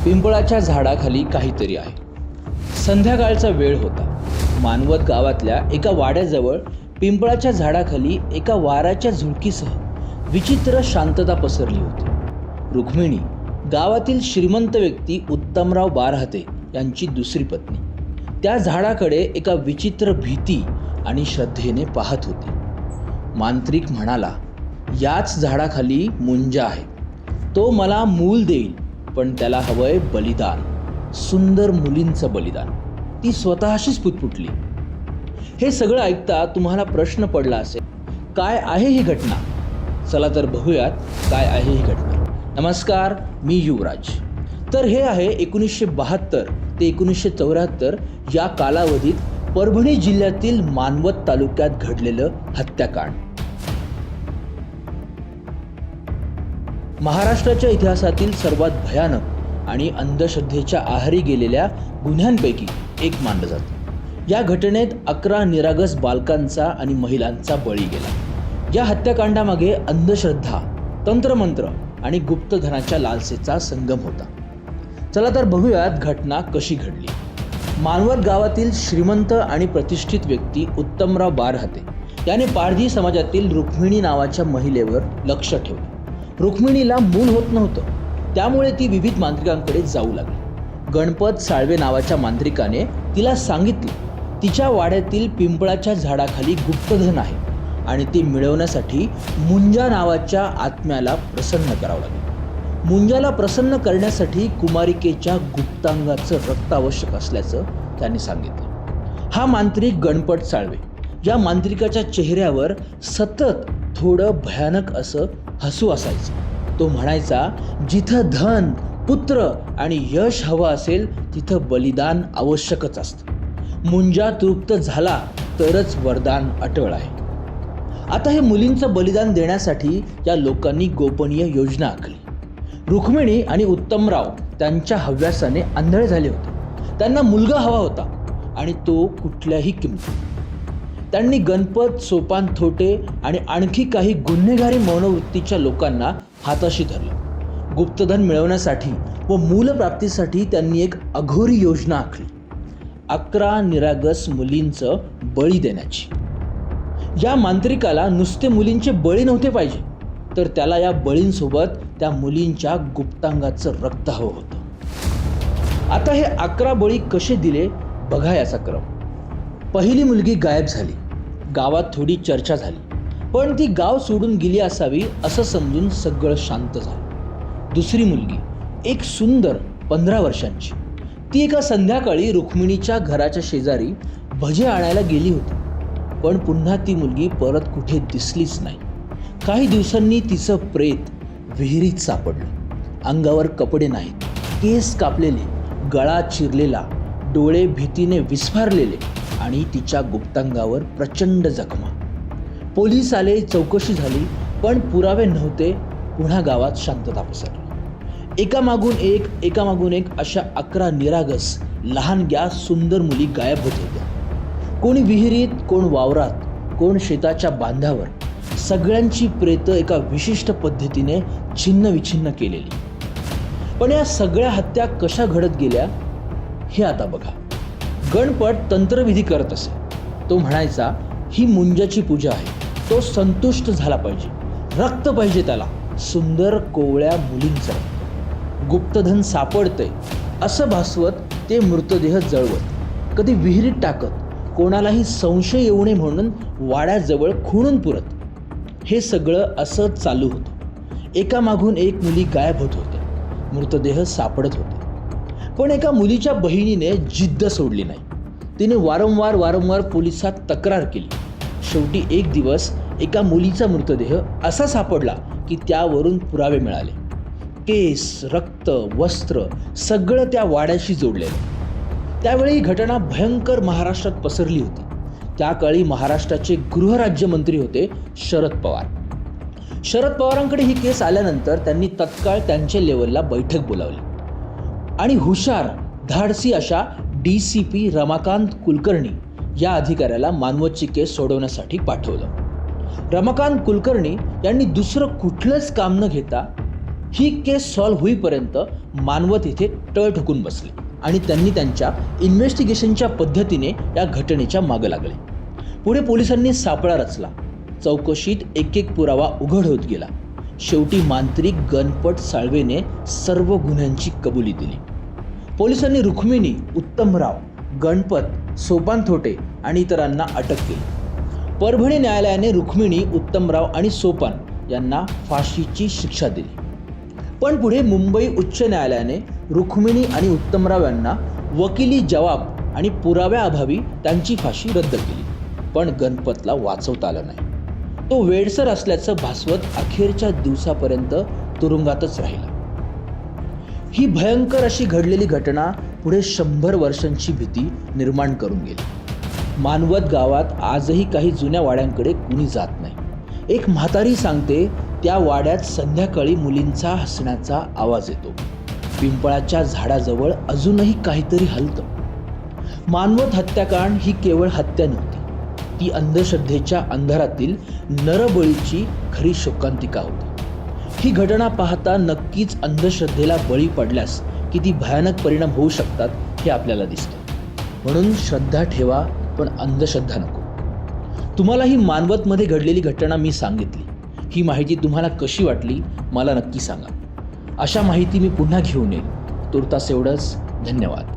पिंपळाच्या झाडाखाली काहीतरी आहे. संध्याकाळचा वेळ होता. मानवत गावातल्या एका वाड्याजवळ पिंपळाच्या झाडाखाली एका वाऱ्याच्या झुळकीसह विचित्र शांतता पसरली होती. रुक्मिणी गावातील श्रीमंत व्यक्ती उत्तमराव बारहाते यांची दुसरी पत्नी त्या झाडाकडे एका विचित्र भीती आणि श्रद्धेने पाहत होती. मांत्रिक म्हणाला, याच झाडाखाली मुंजा आहे. तो मला मूल देईल, पण त्याला हवंय बलिदान, सुंदर मुलींचं बलिदान. ती स्वतःशीच पुटपुटली. हे सगळं ऐकता तुम्हाला प्रश्न पडला असेल, काय आहे ही घटना? चला तर बघूयात काय आहे ही घटना. नमस्कार, मी युवराज. तर हे आहे 1972 ते 1974 या कालावधीत परभणी जिल्ह्यातील मानवत तालुक्यात घडलेलं हत्याकांड. महाराष्ट्राच्या इतिहासातील सर्वात भयानक आणि अंधश्रद्धेच्या आहारी गेलेल्या गुन्ह्यांपैकी एक मानलं जातं. या घटनेत 11 निरागस बालकांचा आणि महिलांचा बळी गेला. या हत्याकांडामागे अंधश्रद्धा, तंत्रमंत्र आणि गुप्तधनाच्या लालसेचा संगम होता. चला तर बघूयात घटना कशी घडली. मानवत गावातील श्रीमंत आणि प्रतिष्ठित व्यक्ती उत्तमराव बारहाते याने पारधी समाजातील रुक्मिणी नावाच्या महिलेवर लक्ष ठेवलं. रुक्मिणीला मूल होत नव्हतं, त्यामुळे ती विविध मांत्रिकांकडे जाऊ लागली. गणपत साळवे नावाच्या मांत्रिकाने तिला सांगितलं, तिच्या वाड्यातील पिंपळाच्या झाडाखाली गुप्तधन आहे आणि ते मिळवण्यासाठी मुंजा नावाच्या आत्म्याला प्रसन्न करावं लागेल. मुंजाला प्रसन्न करण्यासाठी कुमारिकेच्या गुप्तांगाचं रक्त आवश्यक असल्याचं त्यांनी सांगितलं. हा मांत्रिक गणपत साळवे या मांत्रिकाच्या चेहऱ्यावर सतत थोडं भयानक असं हसू असायचं. तो म्हणायचा, जिथं धन, पुत्र आणि यश हवं असेल तिथं बलिदान आवश्यकच असतं. मुंजा तृप्त झाला तरच वरदान अटळ आहे. आता हे मुलींचं बलिदान देण्यासाठी या लोकांनी गोपनीय योजना आखली. रुक्मिणी आणि उत्तमराव त्यांच्या हव्यासाने आंधळे झाले होते. त्यांना मुलगा हवा होता आणि तो कुठल्याही किमतीत. त्यांनी गणपत, सोपान थोटे आणि आणखी काही गुन्हेगारी मनोवृत्तीच्या लोकांना हाताशी धरलं. गुप्तधन मिळवण्यासाठी व मूलप्राप्तीसाठी त्यांनी एक अघोरी योजना आखली. 11 निरागस मुलींचं बळी देण्याची. या मांत्रिकाला नुसते मुलींचे बळी नव्हते पाहिजे, तर त्याला या बळींसोबत त्या मुलींच्या गुप्तांगाचं रक्त हवं होतं. आता हे 11 बळी कसे दिले बघा याचा क्रम. पहिली मुलगी गायब झाली. गावात थोडी चर्चा झाली, पण ती गाव सोडून गेली असावी असं समजून सगळं शांत झालं. दुसरी मुलगी, एक सुंदर 15 वर्षांची, ती एका संध्याकाळी रुक्मिणीच्या घराच्या शेजारी भजे आणायला गेली होती, पण पुन्हा ती मुलगी परत कुठे दिसलीच नाही. काही दिवसांनी तिचं प्रेत विहिरीत सापडलं. अंगावर कपडे नाहीत, केस कापलेले, गळा चिरलेला, डोळे भीतीने विस्फारलेले आणि तिच्या गुप्तांगावर प्रचंड जखमा. पोलीस आले, चौकशी झाली, पण पुरावे नव्हते. पुन्हा गावात शांतता पसरली. एकामागून एक अशा 11 निरागस लहानग्या सुंदर मुली गायब होत होत्या. कोणी विहिरीत, कोण वावरात, कोण शेताच्या बांधावर. सगळ्यांची प्रेतं एका विशिष्ट पद्धतीने छिन्नविछिन्न केलेली. पण या सगळ्या हत्या कशा घडत गेल्या हे आता बघा. गणपत तंत्रविधी करत असे. तो म्हणायचा, ही मुंजाची पूजा आहे, तो संतुष्ट झाला पाहिजे, रक्त पाहिजे त्याला, सुंदर कोवळ्या मुलींचं रक्त. गुप्तधन सापडतंय असं भासवत ते मृतदेह जळवत, कधी विहिरीत टाकत, कोणालाही संशय येऊ नये म्हणून वाड्याजवळ खुणून पुरत. हे सगळं असंच चालू होतं. एकामागून एक मुली गायब होत होत्या, मृतदेह सापडत होते. पण एका मुलीच्या बहिणीने जिद्द सोडली नाही. तिने वारंवार पोलिसात तक्रार केली. शेवटी एक दिवस एका मुलीचा मृतदेह असा सापडला की त्यावरून पुरावे मिळाले. केस, रक्त, वस्त्र सगळं त्या वाड्याशी जोडलेलं. त्यावेळी ही घटना भयंकर महाराष्ट्रात पसरली होती. त्या काळी महाराष्ट्राचे गृहराज्यमंत्री होते शरद पवार. शरद पवारांकडे ही केस आल्यानंतर त्यांनी तत्काळ त्यांच्या लेवलला बैठक बोलावली आणि हुशार, धाडसी अशा DCP रमाकांत कुलकर्णी या अधिकाऱ्याला मानवतची केस सोडवण्यासाठी पाठवलं. रमाकांत कुलकर्णी यांनी दुसरं कुठलंच काम न घेता ही केस सॉल्व्ह होईपर्यंत मानवत इथे टळ ठोकून बसले आणि त्यांनी त्यांच्या इन्व्हेस्टिगेशनच्या पद्धतीने या घटनेच्या मागे लागले. पुढे पोलिसांनी सापळा रचला. चौकशीत एक एक पुरावा उघड होत गेला. शेवटी मांत्रिक गणपत साळवेने सर्व गुन्ह्यांची कबुली दिली. पोलिसांनी रुक्मिणी, उत्तमराव, गणपत, सोपान थोटे आणि इतरांना अटक केली. परभणी न्यायालयाने रुक्मिणी, उत्तमराव आणि सोपान यांना फाशीची शिक्षा दिली. पण पुढे मुंबई उच्च न्यायालयाने रुक्मिणी आणि उत्तमराव यांना वकिली जबाब आणि पुराव्याअभावी त्यांची फाशी रद्द केली. पण गणपतला वाचवता आलं नाही. तो वेडसर असल्याचं भासवत अखेरच्या दिवसापर्यंत तुरुंगातच राहिला. ही भयंकर अशी घडलेली घटना पुढे 100 वर्षांची भीती निर्माण करून गेली. मानवत गावात आजही काही जुन्या वाड्यांकडे कुणी जात नाही. एक म्हातारी सांगते, त्या वाड्यात संध्याकाळी मुलींचा हसण्याचा आवाज येतो. पिंपळाच्या झाडाजवळ अजूनही काहीतरी हलतं. मानवत हत्याकांड ही केवळ हत्या नव्हती, ती अंधश्रद्धेच्या अंधारातील नरबळीची खरी शोकांतिका होती. ही घटना पाहता नक्कीच अंधश्रद्धेला बळी पडल्यास किती भयानक परिणाम होऊ शकतात हे आपल्याला दिसतं. म्हणून श्रद्धा ठेवा, पण अंधश्रद्धा नको. तुम्हाला ही मानवतमध्ये घडलेली घटना मी सांगितली. ही माहिती तुम्हाला कशी वाटली मला नक्की सांगा. अशा माहिती मी पुन्हा घेऊन येईल. तुर्तास एवढंच. धन्यवाद.